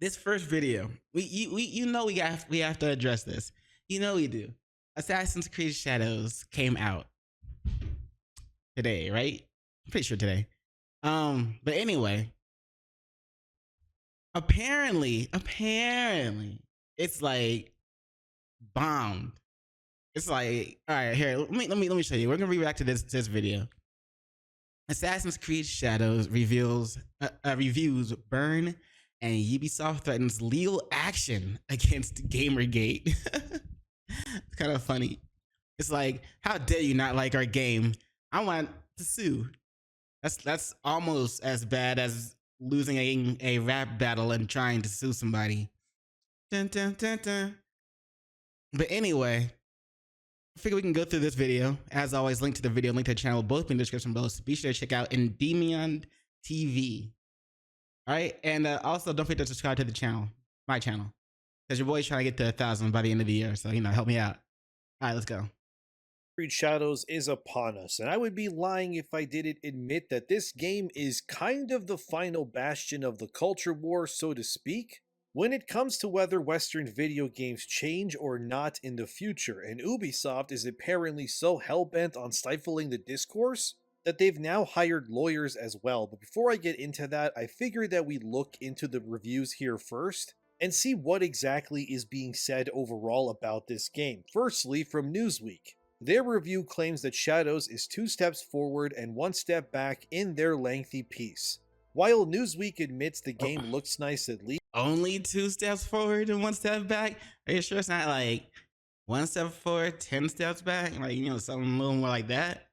This first video, we have to address this. You know we do. Assassin's Creed Shadows came out today, right? I'm pretty sure today. But anyway, apparently, it's like bombed. It's like, all right, here, let me show you. We're gonna react to this video. Assassin's Creed Shadows reviews burn, and Ubisoft threatens legal action against Gamergate. It's kind of funny. It's like, how dare you not like our game? I want to sue. That's almost as bad as losing a rap battle and trying to sue somebody. Dun, dun, dun, dun. But anyway, I figure we can go through this video. As always, link to the video, link to the channel, both in the description below. So be sure to check out ENDYMIONtv. All right, and also don't forget to subscribe to the channel, my channel, because your boy's trying to get to 1,000 by the end of the year. So help me out. All right, let's go. Creed Shadows is upon us, and I would be lying if I didn't admit that this game is kind of the final bastion of the culture war, so to speak, when it comes to whether Western video games change or not in the future, and Ubisoft is apparently so hell-bent on stifling the discourse that they've now hired lawyers as well. But before I get into that, I figured that we look into the reviews here first and see what exactly is being said overall about this game. Firstly, from Newsweek. Their review claims that Shadows is 2 steps forward and 1 step back in their lengthy piece. While Newsweek admits the game looks nice at least, only 2 steps forward and 1 step back? Are you sure it's not like 1 step forward, 10 steps back? Like, something a little more like that?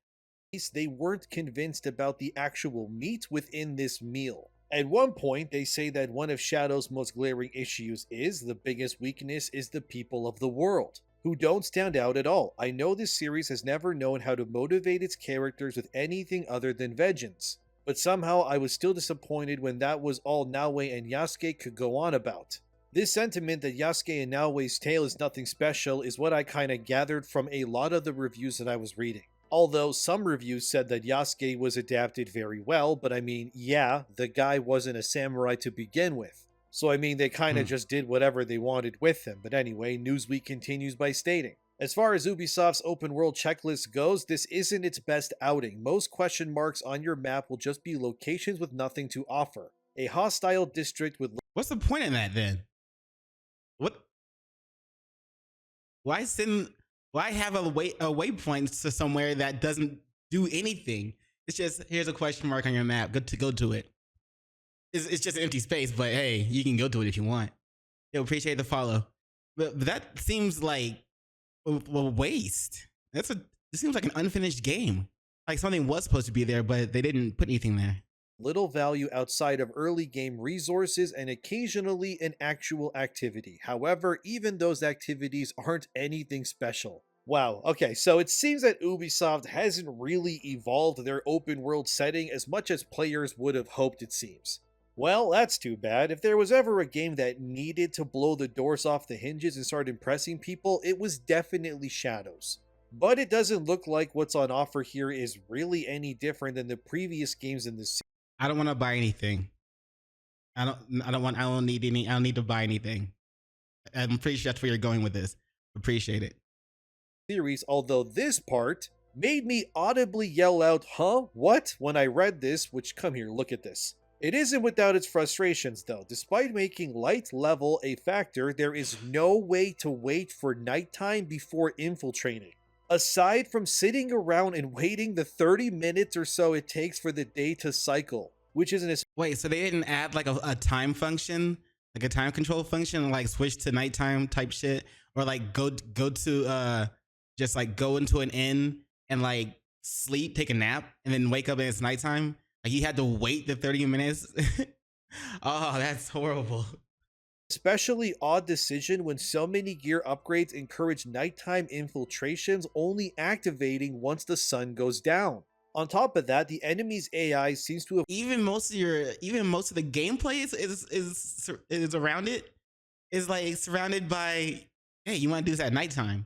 They weren't convinced about the actual meat within this meal. At one point, they say that one of Shadow's most glaring issues is the biggest weakness is the people of the world, who don't stand out at all. I know this series has never known how to motivate its characters with anything other than vengeance, but somehow I was still disappointed when that was all Naoe and Yasuke could go on about. This sentiment that Yasuke and Naoe's tale is nothing special is what I kinda gathered from a lot of the reviews that I was reading. Although some reviews said that Yasuke was adapted very well, but I mean, yeah, the guy wasn't a samurai to begin with. So I mean, they kinda just did whatever they wanted with him. But anyway, Newsweek continues by stating, as far as Ubisoft's open world checklist goes, this isn't its best outing. Most question marks on your map will just be locations with nothing to offer. A hostile district with... What's the point in that then? What? Why have a waypoint to somewhere that doesn't do anything? It's just, here's a question mark on your map. Good to go to it. It's just empty space, but hey, you can go to it if you want. Yo, appreciate the follow. But that seems like a waste. It seems like an unfinished game. Like something was supposed to be there, but they didn't put anything there. Little value outside of early game resources and occasionally an actual activity. However, even those activities aren't anything special. Wow, okay, so it seems that Ubisoft hasn't really evolved their open world setting as much as players would have hoped, it seems. Well, that's too bad. If there was ever a game that needed to blow the doors off the hinges and start impressing people, it was definitely Shadows. But it doesn't look like what's on offer here is really any different than the previous games in the series. I don't want to buy anything. I don't need to buy anything. I'm pretty sure that's where you're going with this. Appreciate it. Series, although this part made me audibly yell out, "Huh? What?" when I read this, which, come here, look at this. It isn't without its frustrations though. Despite making light level a factor, there is no way to wait for nighttime before infiltrating. Aside from sitting around and waiting the 30 minutes or so it takes for the day to cycle, which isn't... Wait, so they didn't add like a time function, like a time control function, like switch to nighttime type shit, or like go to just like go into an inn and like sleep, take a nap, and then wake up and it's nighttime? Like you had to wait the 30 minutes? Oh, that's horrible. Especially odd decision when so many gear upgrades encourage nighttime infiltrations only activating once the sun goes down. On top of that, the enemy's AI seems to have... Even most of the gameplay is around it. Is like surrounded by, hey, you want to do this at nighttime.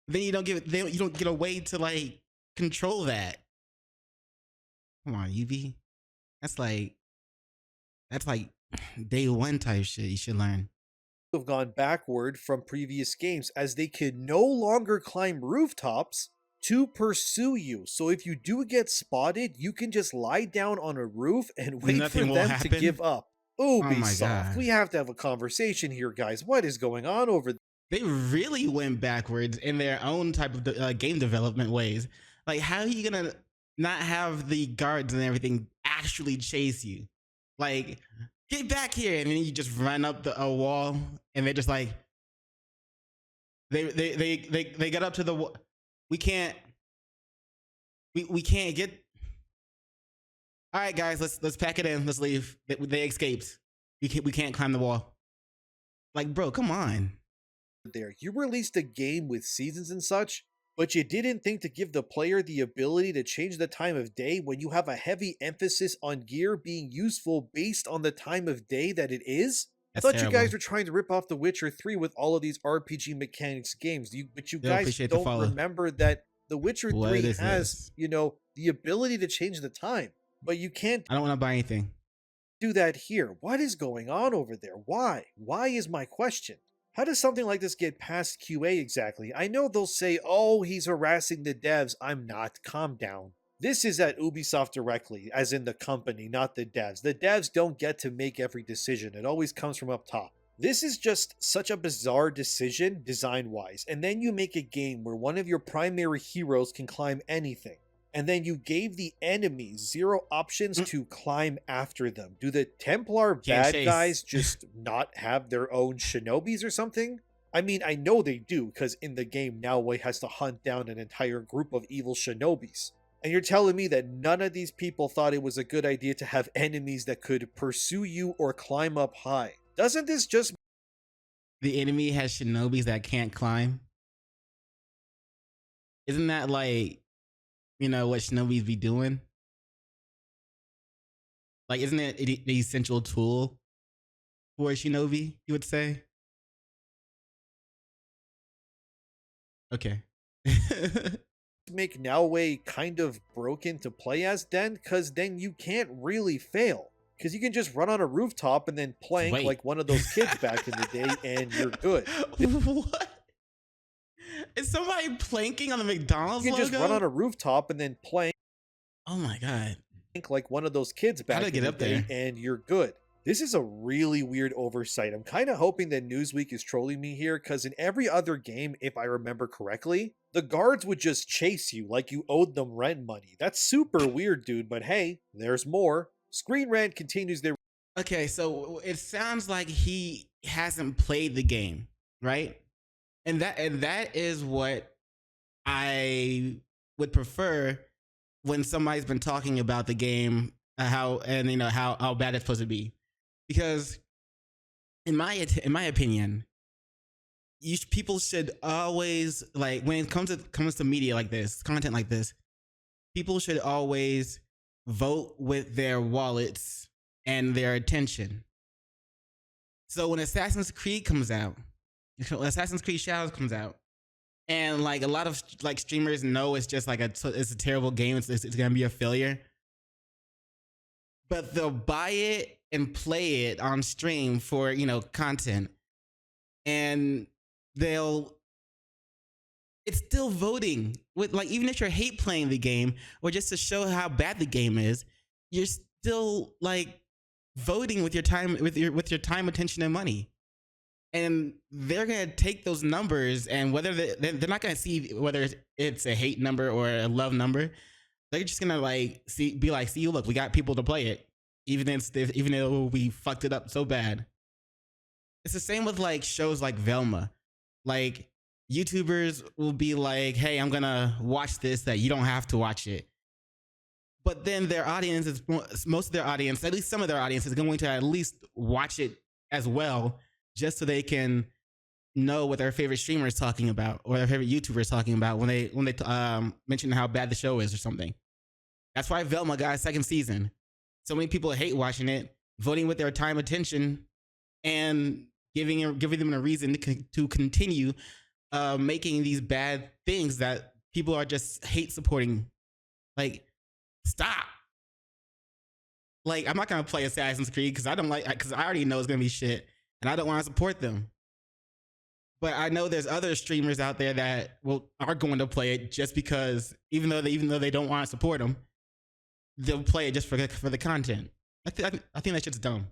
Then you don't get a way to like control that. Come on, UV. That's like Day one type shit. You should learn. Have gone backward from previous games as they can no longer climb rooftops to pursue you. So if you do get spotted, you can just lie down on a roof and wait for Nothing will them to give happen. up. Oh my Ubisoft, god. we have to have a conversation here, guys. What is going on over there? They really went backwards in their own type of game development ways. Like, how are you gonna not have the guards and everything actually chase you? Like, get back here, and then you just run up a wall, and they're just like, they get up to the wall. We can't get. All right, guys, let's pack it in. Let's leave. They escaped. We can't climb the wall. Like, bro, come on. You released a game with seasons and such, but you didn't think to give the player the ability to change the time of day when you have a heavy emphasis on gear being useful based on the time of day that it is? I That's thought you guys terrible. were trying to rip off The Witcher 3 with all of these RPG mechanics games, but you They'll guys appreciate the don't follow. remember that The Witcher What 3 is has, this? the ability to change the time, but you can't I don't want to buy anything. do that here. What is going on over there? Why? Why is my question? How does something like this get past QA exactly? I know they'll say, oh, he's harassing the devs. I'm not. Calm down. This is at Ubisoft directly, as in the company, not the devs. The devs don't get to make every decision, it always comes from up top. This is just such a bizarre decision design wise, and then you make a game where one of your primary heroes can climb anything, and then you gave the enemies zero options to climb after them. Do the Templar Can't bad chase. guys just not have their own shinobis or something? I mean, I know they do, because in the game, Naowei has to hunt down an entire group of evil shinobis. And you're telling me that none of these people thought it was a good idea to have enemies that could pursue you or climb up high? Doesn't this just The enemy has shinobis that can't climb. Isn't that like, what shinobis be doing? Like, isn't it the essential tool for a shinobi, you would say? Okay. make Naowei kind of broken to play as then? Because then you can't really fail. Because you can just run on a rooftop and then plank Wait. like one of those kids back in the day and you're good. What? Is somebody planking on the McDonald's You can logo? just run on a rooftop and then plank Oh my god. like one of those kids back How'd I in get the up day there? and you're good. This is a really weird oversight. I'm kind of hoping that Newsweek is trolling me here because in every other game, if I remember correctly, the guards would just chase you like you owed them rent money. That's super weird, dude, but hey, there's more. Screen Rant continues their Okay, so it sounds like he hasn't played the game, right? And that is what I would prefer when somebody's been talking about the game, how bad it's supposed to be, because in my opinion, people should always, like, when it comes to media like this, content like this, people should always vote with their wallets and their attention. So when Assassin's Creed comes out, when Assassin's Creed Shadows comes out, and like a lot of like streamers know it's just like it's a terrible game, it's gonna be a failure, but they'll buy it and play it on stream for content, and it's still voting with, like, even if you hate playing the game or just to show how bad the game is, you're still like voting with your time, with your time, attention, and money. And they're gonna take those numbers, and whether they're not gonna see whether it's a hate number or a love number. They're just gonna be like, see, look, we got people to play it, even though we fucked it up so bad. It's the same with like shows like Velma. Like, YouTubers will be like, hey, I'm gonna watch this, that you don't have to watch it. But then their audience is, most of their audience, at least some of their audience, is going to at least watch it as well, just so they can know what their favorite streamer is talking about or their favorite YouTuber is talking about when they mention how bad the show is or something. That's why Velma got a second season. So many people hate watching it, voting with their time, attention, and giving them a reason to continue making these bad things that people are just hate supporting. Like, stop. Like, I'm not gonna play Assassin's Creed because because I already know it's gonna be shit, and I don't want to support them. But I know there's other streamers out there that are going to play it just because, even though they don't want to support them, they'll play it just for the content. I think that shit's dumb.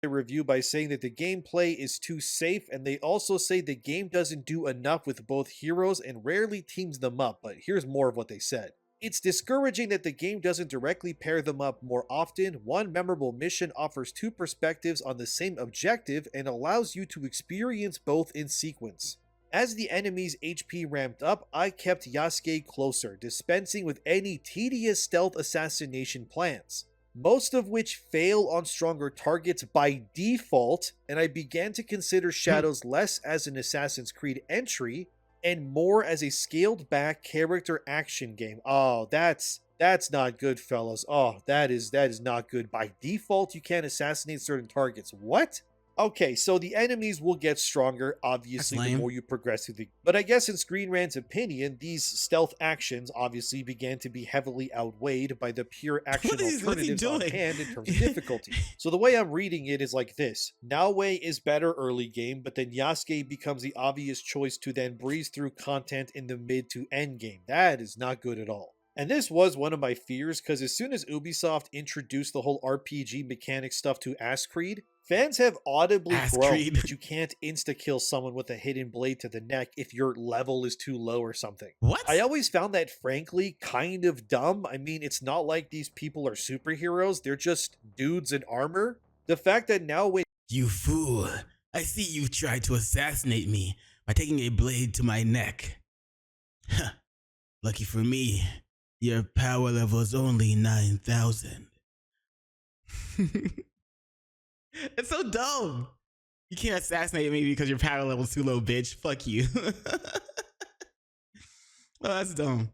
A review by saying that the gameplay is too safe, and they also say the game doesn't do enough with both heroes and rarely teams them up. But here's more of what they said. It's discouraging that the game doesn't directly pair them up more often. One memorable mission offers two perspectives on the same objective and allows you to experience both in sequence. As the enemy's HP ramped up, I kept Yasuke closer, dispensing with any tedious stealth assassination plans, most of which fail on stronger targets by default, and I began to consider Shadows less as an Assassin's Creed entry and more as a scaled back character action game. Oh, that's not good, fellas. Oh, that is not good. By default, you can't assassinate certain targets. What? Okay, so the enemies will get stronger, obviously, the more you progress through the... But I guess in Screen Rant's opinion, these stealth actions obviously began to be heavily outweighed by the pure action alternatives on hand in terms of difficulty. So the way I'm reading it is like this. Naoe is better early game, but then Yasuke becomes the obvious choice to then breeze through content in the mid to end game. That is not good at all. And this was one of my fears, because as soon as Ubisoft introduced the whole RPG mechanic stuff to Ass Creed, fans have audibly groaned that you can't insta-kill someone with a hidden blade to the neck if your level is too low or something. What? I always found that, frankly, kind of dumb. I mean, it's not like these people are superheroes. They're just dudes in armor. The fact that now when... You fool. I see you've tried to assassinate me by taking a blade to my neck. Huh. Lucky for me, your power level is only 9,000. It's so dumb. You can't assassinate me because your power level's too low, bitch. Fuck you. Oh, that's dumb.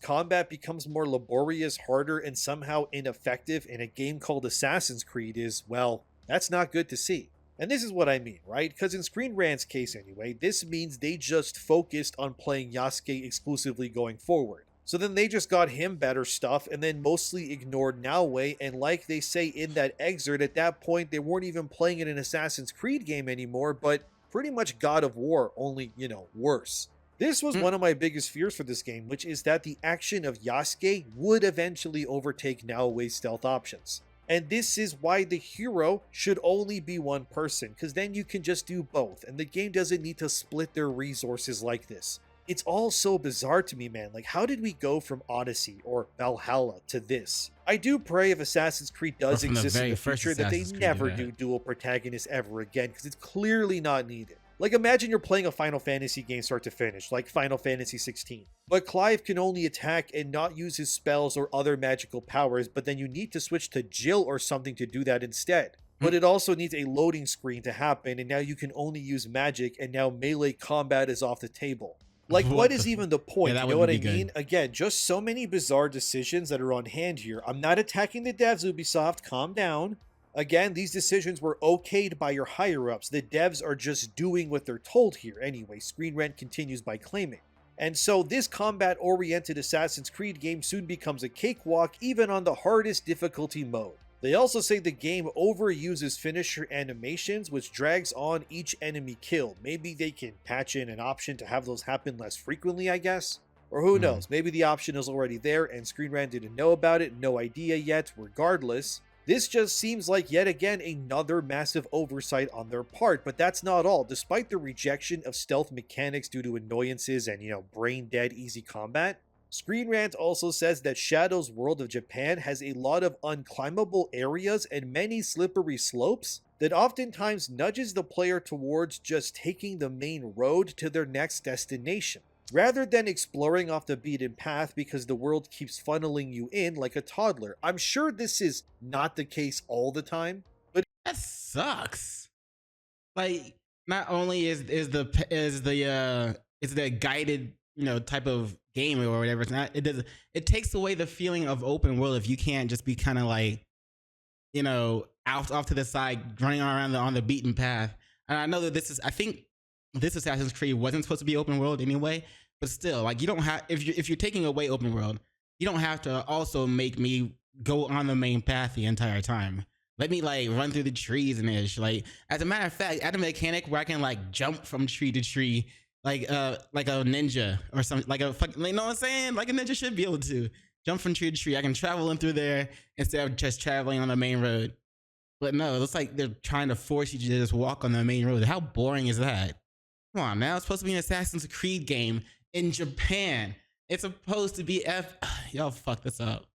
Combat becomes more laborious, harder, and somehow ineffective in a game called Assassin's Creed is, well, that's not good to see. And this is what I mean, right? Because in Screen Rant's case anyway, this means they just focused on playing Yasuke exclusively going forward. So then they just got him better stuff and then mostly ignored Naoe, and like they say in that excerpt, at that point they weren't even playing in an Assassin's Creed game anymore, but pretty much God of War, only, worse. This was one of my biggest fears for this game, which is that the action of Yasuke would eventually overtake Naoe's stealth options. And this is why the hero should only be one person, because then you can just do both, and the game doesn't need to split their resources like this. It's all so bizarre to me, man. Like, how did we go from Odyssey or Valhalla to this? I do pray if Assassin's Creed does exist in the future that they never do dual protagonists ever again, because it's clearly not needed. Like, imagine you're playing a Final Fantasy game start to finish, like Final Fantasy 16. But Clive can only attack and not use his spells or other magical powers, but then you need to switch to Jill or something to do that instead. But it also needs a loading screen to happen, and now you can only use magic, and now melee combat is off the table. Like, what is even the point? You know what I mean? Again, just so many bizarre decisions that are on hand here. I'm not attacking the devs, Ubisoft. Calm down. Again, these decisions were okayed by your higher-ups. The devs are just doing what they're told here. Anyway, Screen Rant continues by claiming. And so this combat-oriented Assassin's Creed game soon becomes a cakewalk, even on the hardest difficulty mode. They also say the game overuses finisher animations, which drags on each enemy kill. Maybe they can patch in an option to have those happen less frequently, I guess? Or who knows, maybe the option is already there and Screen Rant didn't know about it, no idea yet. Regardless, this just seems like yet again another massive oversight on their part, but that's not all. Despite the rejection of stealth mechanics due to annoyances and, brain-dead easy combat, Screen Rant also says that Shadow's World of Japan has a lot of unclimbable areas and many slippery slopes that oftentimes nudges the player towards just taking the main road to their next destination, rather than exploring off the beaten path because the world keeps funneling you in like a toddler. I'm sure this is not the case all the time, but that sucks. Like, not only is the guided type of game or whatever, it takes away the feeling of open world if you can't just be kind of like off to the side running around on the beaten path. And I know that I think this Assassin's Creed wasn't supposed to be open world anyway, but still, like, you don't have, if you're taking away open world, you don't have to also make me go on the main path the entire time. Let me like run through the trees and ish. Like, as a matter of fact, add a mechanic where I can like jump from tree to tree, like a ninja or something, like a fucking, you know what I'm saying? Like a ninja should be able to jump from tree to tree. I can travel in through there instead of just traveling on the main road. But no, it looks like they're trying to force you to just walk on the main road. How boring is that? Come on, now it's supposed to be an Assassin's Creed game in Japan. It's supposed to be y'all fuck this up.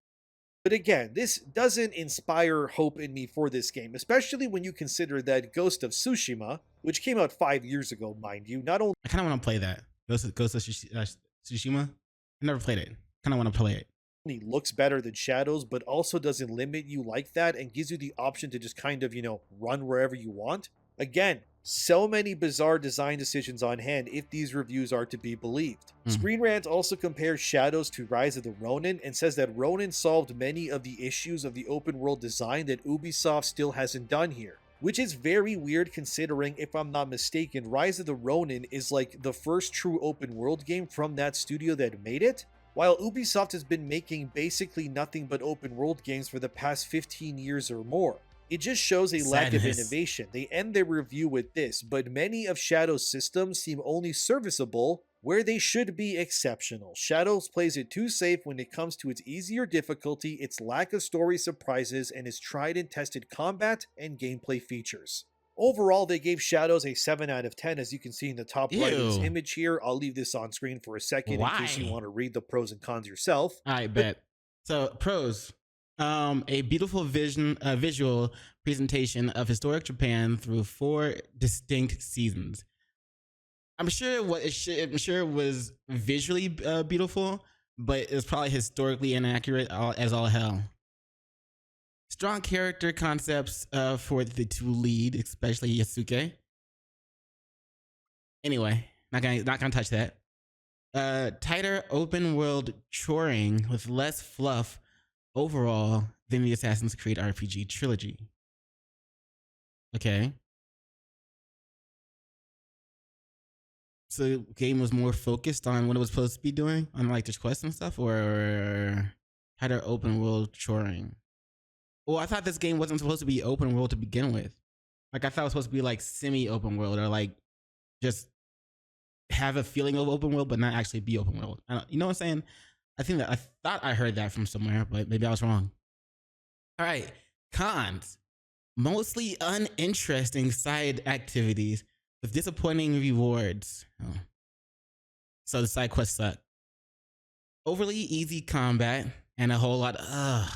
But again, this doesn't inspire hope in me for this game, especially when you consider that Ghost of Tsushima, which came out 5 years ago, mind you, not only I kind of want to play that. Ghost of Tsushima. I never played it. Kind of want to play it. looks better than Shadows, but also doesn't limit you like that and gives you the option to just kind of, run wherever you want. Again, so many bizarre design decisions on hand if these reviews are to be believed. Screen Rant also compares Shadows to Rise of the Ronin and says that Ronin solved many of the issues of the open world design that Ubisoft still hasn't done here. Which is very weird considering, if I'm not mistaken, Rise of the Ronin is like the first true open world game from that studio that made it, while Ubisoft has been making basically nothing but open world games for the past 15 years or more. It just shows a lack of innovation. They end their review with this, but many of Shadow's systems seem only serviceable where they should be exceptional. Shadows plays it too safe when it comes to its easier difficulty, its lack of story surprises, and its tried and tested combat and gameplay features. Overall, they gave Shadows a 7 out of 10, as you can see in the top right of this image here. I'll leave this on screen for a second in case you want to read the pros and cons yourself. I bet. So, pros. A beautiful visual presentation of historic Japan through 4 distinct seasons. I'm sure it was visually beautiful, but it's probably historically inaccurate as all hell. Strong character concepts for the 2 lead, especially Yasuke. Anyway, not gonna touch that. Tighter open world choring with less fluff overall than the Assassin's Creed RPG trilogy. Okay. So the game was more focused on what it was supposed to be doing, on like just quests and stuff, or had an open world choring. Well, I thought this game wasn't supposed to be open world to begin with. Like, I thought it was supposed to be like semi-open world, or like just have a feeling of open world, but not actually be open world. You know what I'm saying? I thought I heard that from somewhere, but maybe I was wrong. All right, cons. Mostly uninteresting side activities with disappointing rewards. Oh. So the side quests suck. Overly easy combat and a whole lot of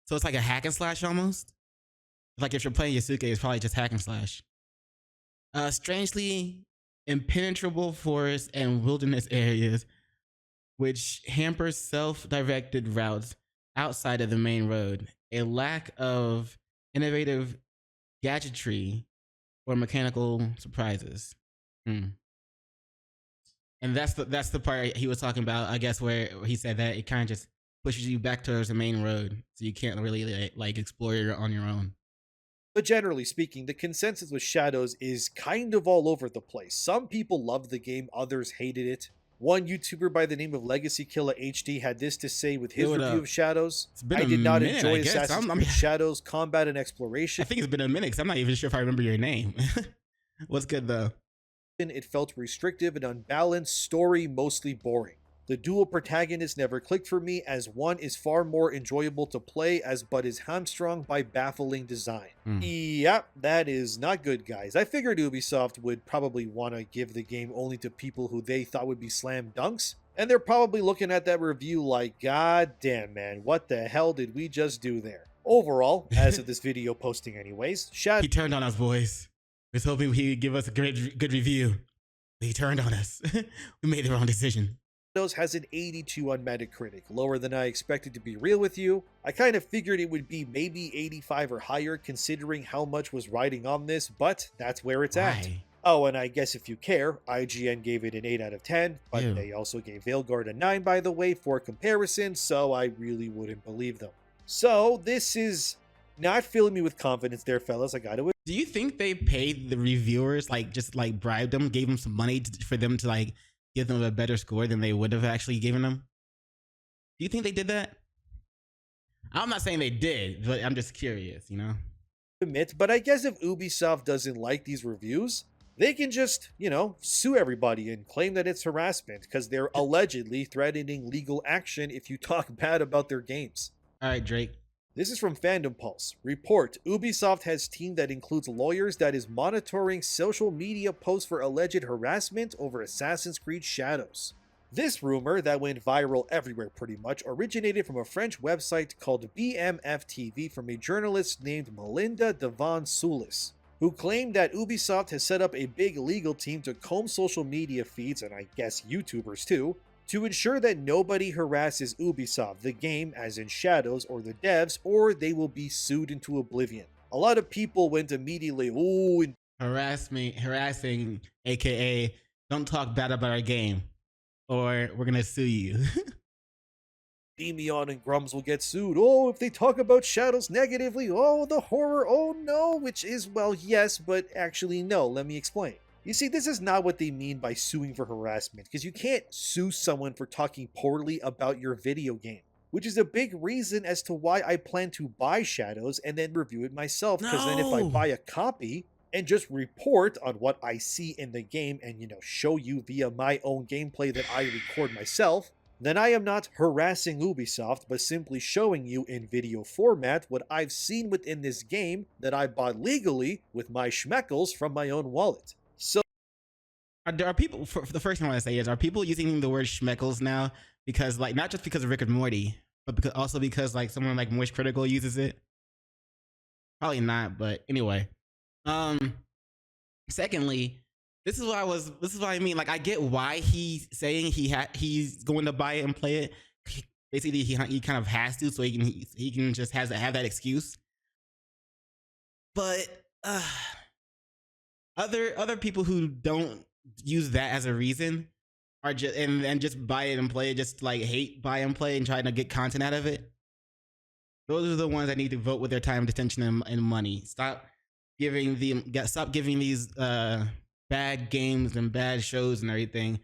So it's like a hack and slash almost. Like if you're playing Yasuke, it's probably just hack and slash. Strangely impenetrable forests and wilderness areas, which hampers self-directed routes outside of the main road. A lack of innovative gadgetry or mechanical surprises. And that's the part he was talking about, I guess, where he said that it kind of just pushes you back towards the main road, so you can't really like explore it on your own. But generally speaking, the consensus with Shadows is kind of all over the place. Some people loved the game, others hated it. One YouTuber by the name of Legacy Killer HD had this to say with his review of Shadows. I did not enjoy Assassin's Creed Shadows combat and exploration. I think it's been a minute because I'm not even sure if I remember your name. What's good though? It felt restrictive and unbalanced, story mostly boring. The dual protagonist never clicked for me, as one is far more enjoyable to play as but is hamstrung by baffling design. Yep, that is not good, guys. I figured Ubisoft would probably want to give the game only to people who they thought would be slam dunks, and they're probably looking at that review like, God damn, man, what the hell did we just do there? Overall, as of this video posting anyways, he turned on us, boys. We was hoping he would give us a good review. But he turned on us. We made the wrong decision. Has an 82 on Metacritic, lower than I expected, to be real with you. I kind of figured it would be maybe 85 or higher considering how much was riding on this, but that's where it's at. Oh, and I guess if you care, IGN gave it an 8 out of 10, but they also gave Veilguard a 9, by the way, for comparison, so I really wouldn't believe them. So this is not filling me with confidence there, fellas. I gotta. Do you think they paid the reviewers, like just like bribed them, gave them some money for them to like give them a better score than they would have actually given them? Do you think they did that? I'm not saying they did, but I'm just curious, you know? Admit, but I guess if Ubisoft doesn't like these reviews, they can just, sue everybody and claim that it's harassment because they're allegedly threatening legal action if you talk bad about their games. All right, Drake. This is from Fandom Pulse. Report: Ubisoft has team that includes lawyers that is monitoring social media posts for alleged harassment over Assassin's Creed Shadows. This rumor, that went viral everywhere pretty much, originated from a French website called BMFTV from a journalist named Melinda Devon Soulis, who claimed that Ubisoft has set up a big legal team to comb social media feeds, and I guess YouTubers too, to ensure that nobody harasses Ubisoft, the game, as in Shadows, or the devs, or they will be sued into oblivion. A lot of people went immediately, ooh, harassing, aka don't talk bad about our game, or we're gonna sue you. Endymion and Grums will get sued. Oh, if they talk about Shadows negatively, oh, the horror, oh no, which is, well, yes, but actually no, let me explain. You see, this is not what they mean by suing for harassment, because you can't sue someone for talking poorly about your video game, which is a big reason as to why I plan to buy Shadows and then review it myself, because then if I buy a copy and just report on what I see in the game and, show you via my own gameplay that I record myself, then I am not harassing Ubisoft, but simply showing you in video format what I've seen within this game that I bought legally with my schmeckles from my own wallet. So, are people, for the first thing I want to say is, are people using the word schmeckles now because, like, not just because of Rick and Morty, but also because, like, someone like Moist Critical uses it? Probably not, but anyway. Secondly, this is what I mean. Like, I get why he's saying he's going to buy it and play it. Basically, he kind of has to, so he can just have that excuse. But other people who don't use that as a reason are just and just buy it and play it, just like hate buy and play and trying to get content out of it. Those are the ones that need to vote with their time, attention, and money. Stop giving these bad games and bad shows and everything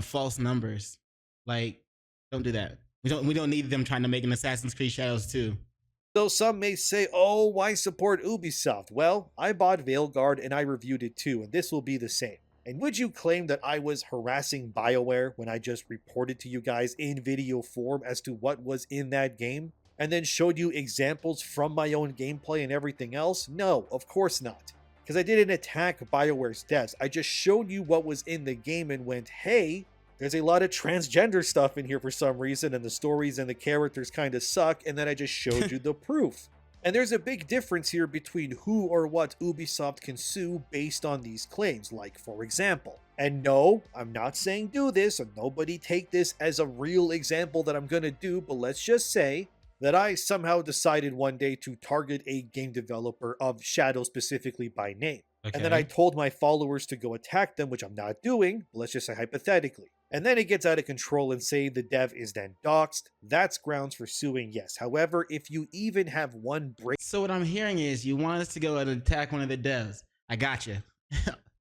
false numbers. Like, don't do that. We don't need them trying to make an Assassin's Creed Shadows 2. So some may say, oh, why support Ubisoft? Well, I bought Veilguard and I reviewed it too, and this will be the same. And would you claim that I was harassing BioWare when I just reported to you guys in video form as to what was in that game? And then showed you examples from my own gameplay and everything else? No, of course not. Because I didn't attack BioWare's devs. I just showed you what was in the game and went, hey, there's a lot of transgender stuff in here for some reason, and the stories and the characters kind of suck, and then I just showed you the proof. And there's a big difference here between who or what Ubisoft can sue based on these claims, like, for example. And no, I'm not saying do this, and nobody take this as a real example that I'm gonna do, but let's just say that I somehow decided one day to target a game developer of Shadow specifically by name. Okay. And then I told my followers to go attack them, which I'm not doing, but let's just say hypothetically. And then it gets out of control and say the dev is then doxxed. That's grounds for suing, yes. However, if you even have one brain... So what I'm hearing is you want us to go and attack one of the devs. I got you.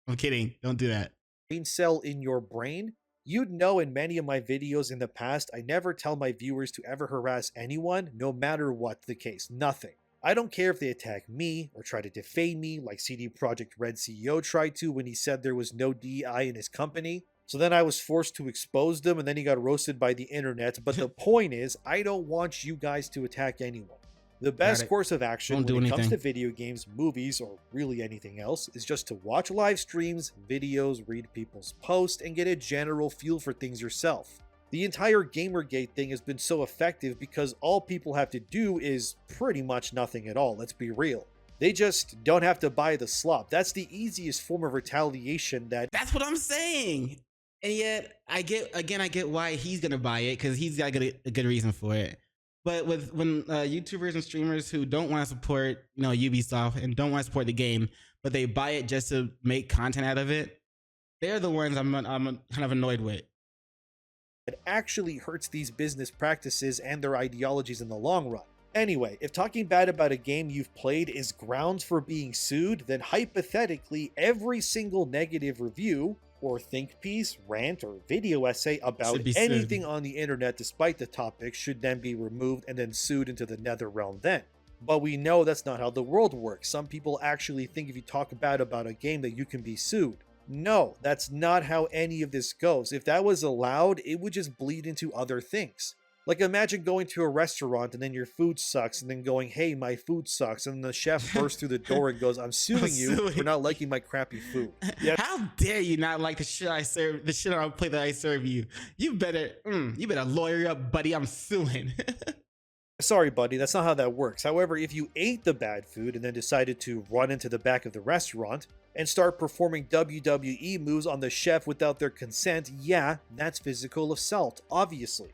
I'm kidding. Don't do that. ...brain cell in your brain, you'd know in many of my videos in the past, I never tell my viewers to ever harass anyone, no matter what the case. Nothing. I don't care if they attack me or try to defame me like CD Projekt Red CEO tried to when he said there was no DEI in his company. So then I was forced to expose them and then he got roasted by the internet. But the point is, I don't want you guys to attack anyone. The best course of action when it comes to video games, movies, or really anything else is just to watch live streams, videos, read people's posts, and get a general feel for things yourself. The entire Gamergate thing has been so effective because all people have to do is pretty much nothing at all, let's be real. They just don't have to buy the slop. That's the easiest form of retaliation that... That's what I'm saying! And yet, I get why he's gonna buy it, because he's got a good reason for it. But when YouTubers and streamers who don't want to support, Ubisoft and don't want to support the game, but they buy it just to make content out of it, they're the ones I'm kind of annoyed with. It actually hurts these business practices and their ideologies in the long run. Anyway, if talking bad about a game you've played is grounds for being sued, then hypothetically, every single negative review or think piece, rant, or video essay about Should be anything sued. on the internet despite the topic should then be removed and then sued into the nether realm then. But we know that's not how the world works. Some people actually think if you talk bad about a game that you can be sued. No, that's not how any of this goes. If that was allowed, it would just bleed into other things. Like imagine going to a restaurant and then your food sucks and then going, hey, my food sucks. And the chef bursts through the door and goes, I'm suing you for not liking my crappy food. Yeah. How dare you not like the shit I serve, the shit on a plate that I serve you? You better lawyer up, buddy. I'm suing. Sorry, buddy, that's not how that works. However, if you ate the bad food and then decided to run into the back of the restaurant and start performing WWE moves on the chef without their consent, yeah, that's physical assault, obviously.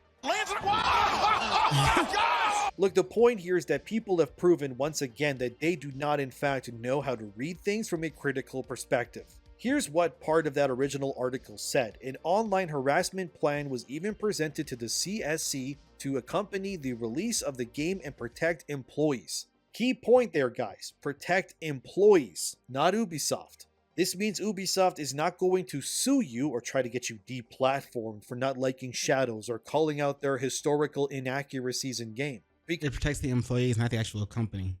Look, the point here is that people have proven once again that they do not in fact know how to read things from a critical perspective. Here's what part of that original article said. An online harassment plan was even presented to the CSC to accompany the release of the game and protect employees. Key point there, guys. Protect employees, not Ubisoft. This means Ubisoft is not going to sue you or try to get you deplatformed for not liking Shadows or calling out their historical inaccuracies in game. It protects the employees, not the actual company.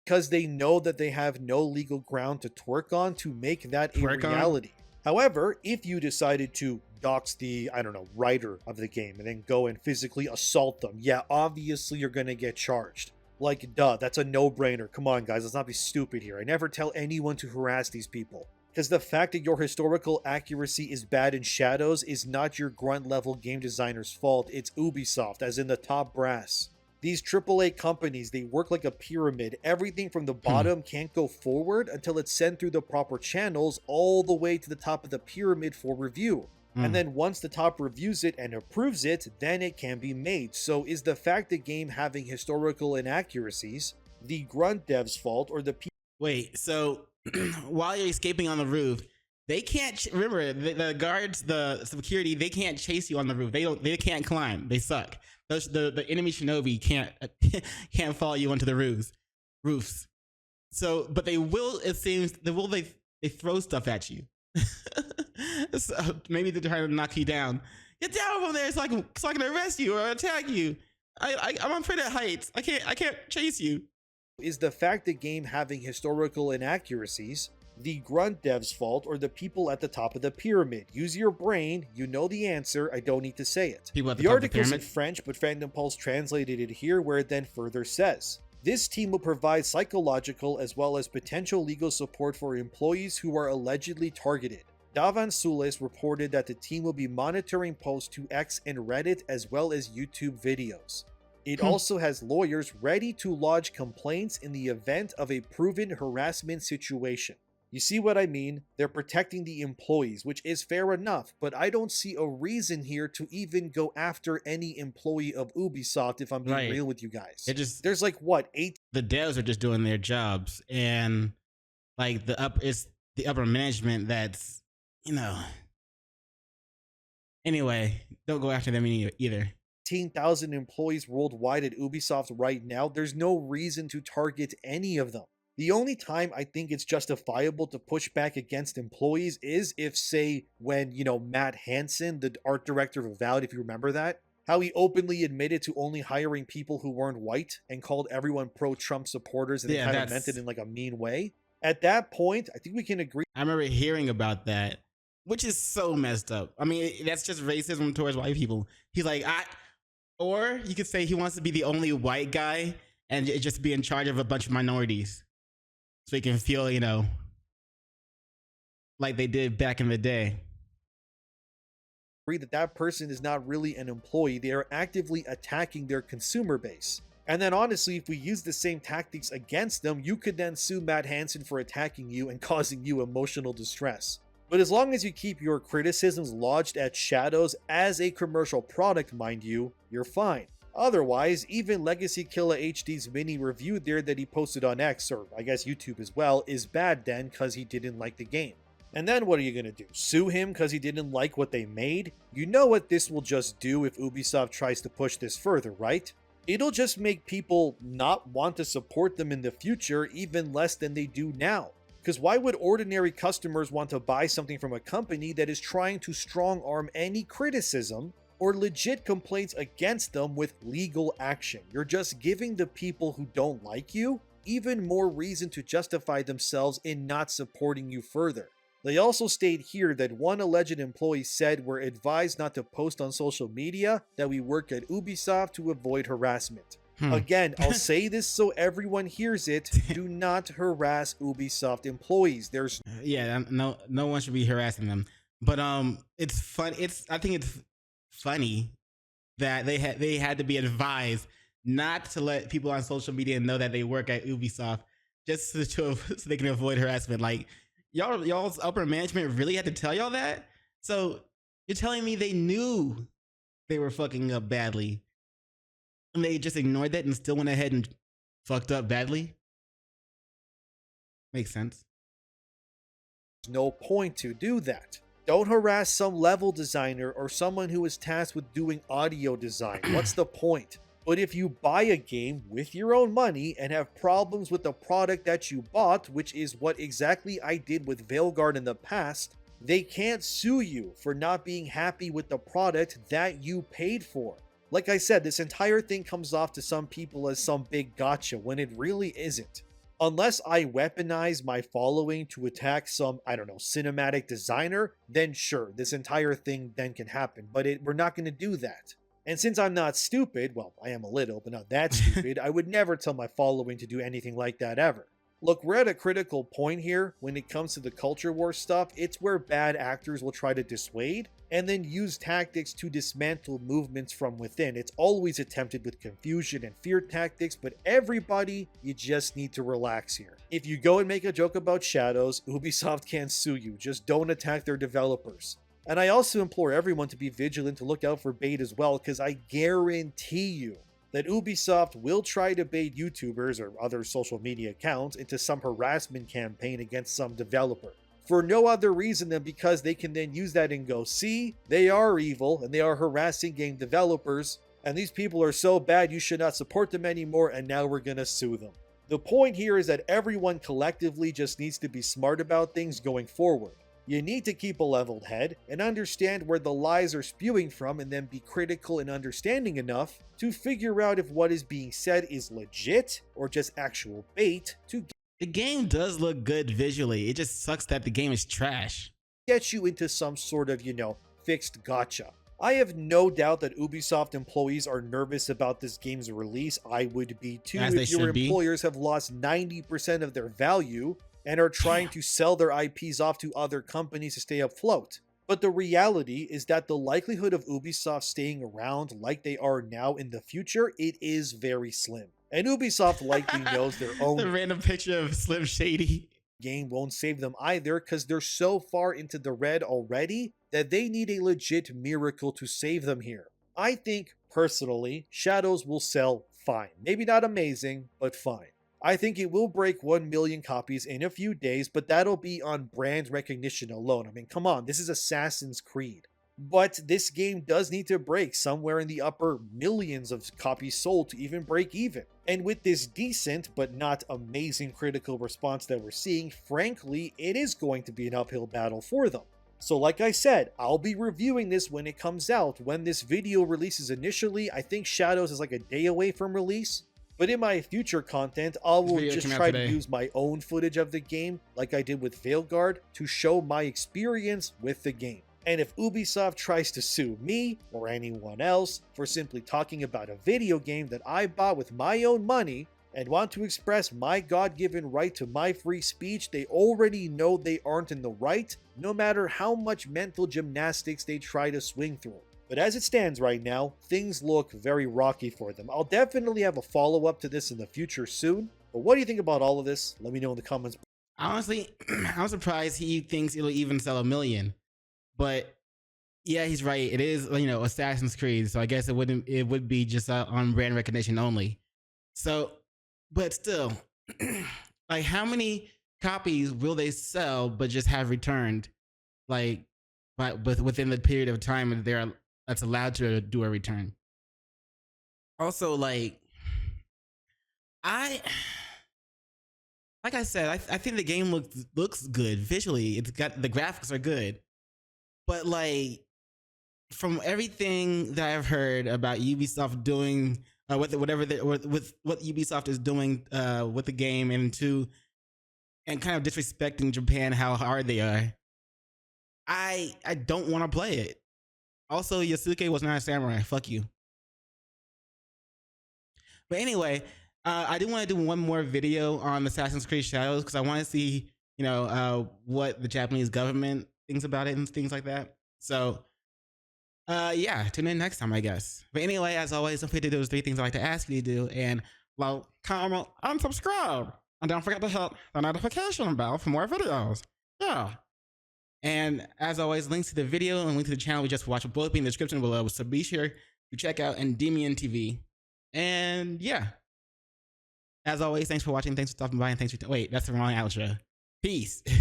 Because they know that they have no legal ground to twerk on to make that a reality. However, if you decided to dox the, writer of the game and then go and physically assault them, yeah, obviously you're going to get charged. Like, duh, that's a no-brainer. Come on, guys, let's not be stupid here. I never tell anyone to harass these people. Because the fact that your historical accuracy is bad in Shadows is not your grunt-level game designer's fault. It's Ubisoft, as in the top brass. These AAA companies, they work like a pyramid. Everything from the bottom can't go forward until it's sent through the proper channels all the way to the top of the pyramid for review. And then once the top reviews it and approves it, then it can be made. So is the fact the game having historical inaccuracies the grunt dev's fault or the Wait, so while you're escaping on the roof, they can't remember the guards, the security, they can't chase you on the roof. They can't climb. They suck. The enemy shinobi can't follow you onto the roofs. So, but they will, it seems, they throw stuff at you. So maybe they're trying to knock you down. Get down from there so I can arrest you or attack you. I'm afraid of heights. I can't chase you. Is the fact the game having historical inaccuracies the grunt dev's fault or the people at the top of the pyramid? Use your brain. You know the answer. I don't need to say it. The article's in French, but Fandom Pulse translated it here, where it then further says, this team will provide psychological as well as potential legal support for employees who are allegedly targeted. Davan Sulis reported that the team will be monitoring posts to X and Reddit as well as YouTube videos. It also has lawyers ready to lodge complaints in the event of a proven harassment situation. You see what I mean? They're protecting the employees, which is fair enough, but I don't see a reason here to even go after any employee of Ubisoft, if I'm being real with you guys. There's like, what, 8? The devs are just doing their jobs, and like it's the upper management that's, Anyway, don't go after them either. 18,000 employees worldwide at Ubisoft right now. There's no reason to target any of them. The only time I think it's justifiable to push back against employees is if, say, when, Matt Hansen, the art director of Avowed, if you remember that, how he openly admitted to only hiring people who weren't white and called everyone pro-Trump supporters, and they kind of meant it in like a mean way. At that point, I think we can agree. I remember hearing about that, which is so messed up. I mean, that's just racism towards white people. He's like, or you could say he wants to be the only white guy and just be in charge of a bunch of minorities. So he can feel, like they did back in the day. That person is not really an employee. They are actively attacking their consumer base. And then honestly, if we use the same tactics against them, you could then sue Matt Hansen for attacking you and causing you emotional distress. But as long as you keep your criticisms lodged at Shadows as a commercial product, mind you, you're fine. Otherwise, even Legacy Killa HD's mini review there that he posted on X, or I guess YouTube as well, is bad then because he didn't like the game. And then what are you going to do? Sue him because he didn't like what they made? You know what this will just do if Ubisoft tries to push this further, right? It'll just make people not want to support them in the future even less than they do now. Because why would ordinary customers want to buy something from a company that is trying to strong arm any criticism or legit complaints against them with legal action? You're just giving the people who don't like you even more reason to justify themselves in not supporting you further. They also state here that one alleged employee said we're advised not to post on social media that we work at Ubisoft to avoid harassment. Again, I'll say this so everyone hears it. Do not harass Ubisoft employees. There's no one should be harassing them. But it's fun. I think it's funny that they had to be advised not to let people on social media know that they work at Ubisoft just so they can avoid harassment. Like y'all's upper management really had to tell y'all that? So you're telling me they knew they were fucking up badly and they just ignored that and still went ahead and fucked up badly? Makes sense. No point to do that. Don't harass some level designer or someone who is tasked with doing audio design. What's the point? But if you buy a game with your own money and have problems with the product that you bought, which is what exactly I did with Veilguard in the past, they can't sue you for not being happy with the product that you paid for. Like I said, this entire thing comes off to some people as some big gotcha when it really isn't. Unless I weaponize my following to attack some, cinematic designer, then sure, this entire thing then can happen, but we're not going to do that. And since I'm not stupid, well, I am a little, but not that stupid, I would never tell my following to do anything like that ever. Look, we're at a critical point here when it comes to the culture war stuff. It's where bad actors will try to dissuade and then use tactics to dismantle movements from within. It's always attempted with confusion and fear tactics, but everybody, you just need to relax here. If you go and make a joke about Shadows, Ubisoft can't sue you. Just don't attack their developers. And I also implore everyone to be vigilant to look out for bait as well, because I guarantee you that Ubisoft will try to bait YouTubers or other social media accounts into some harassment campaign against some developer. For no other reason than because they can then use that and go, see, they are evil and they are harassing game developers, and these people are so bad you should not support them anymore, and now we're gonna sue them. The point here is that everyone collectively just needs to be smart about things going forward. You need to keep a leveled head and understand where the lies are spewing from, and then be critical and understanding enough to figure out if what is being said is legit or just actual bait to the game does look good visually. It just sucks that the game is trash. Get you into some sort of, fixed gotcha. I have no doubt that Ubisoft employees are nervous about this game's release. I would be too if your employers have lost 90% of their value and are trying to sell their IPs off to other companies to stay afloat. But the reality is that the likelihood of Ubisoft staying around like they are now in the future, it is very slim. And Ubisoft likely knows their own the random picture of Slim Shady game won't save them either, because they're so far into the red already that they need a legit miracle to save them here. I think, personally, Shadows will sell fine. Maybe not amazing, but fine. I think it will break 1 million copies in a few days, but that'll be on brand recognition alone. I mean, come on, this is Assassin's Creed. But this game does need to break somewhere in the upper millions of copies sold to even break even. And with this decent but not amazing critical response that we're seeing, frankly, it is going to be an uphill battle for them. So like I said, I'll be reviewing this when it comes out. When this video releases initially, I think Shadows is like a day away from release. But in my future content, I will just try to use my own footage of the game, like I did with Veilguard, to show my experience with the game. And if Ubisoft tries to sue me or anyone else for simply talking about a video game that I bought with my own money and want to express my God-given right to my free speech, they already know they aren't in the right, no matter how much mental gymnastics they try to swing through. But as it stands right now, things look very rocky for them. I'll definitely have a follow-up to this in the future soon. But what do you think about all of this? Let me know in the comments. Honestly, I'm surprised he thinks it'll even sell 1 million. But yeah, he's right. It is, Assassin's Creed. So I guess it would be just on brand recognition only. So, but still, like, how many copies will they sell but just have returned? Like, but within the period of time that's allowed to do a return. Also, like, I like I said, I think the game looks good visually. It's got the graphics are good, but like from everything that I've heard about Ubisoft doing with what Ubisoft is doing with the game and kind of disrespecting Japan, how hard they are. I don't want to play it. Also, Yasuke was not a samurai. Fuck you. But anyway, I do want to do one more video on Assassin's Creed Shadows because I want to see, what the Japanese government thinks about it and things like that. So, yeah, tune in next time, I guess. But anyway, as always, don't forget to do those 3 things I like to ask you to do, and like, comment, and subscribe, and don't forget to hit the notification bell for more videos. Yeah. And as always, links to the video and link to the channel we just watched will both be in the description below. So be sure to check out ENDYMIONtv. And yeah, as always, thanks for watching. Thanks for stopping by. And thanks for wait, that's the wrong outro. Peace.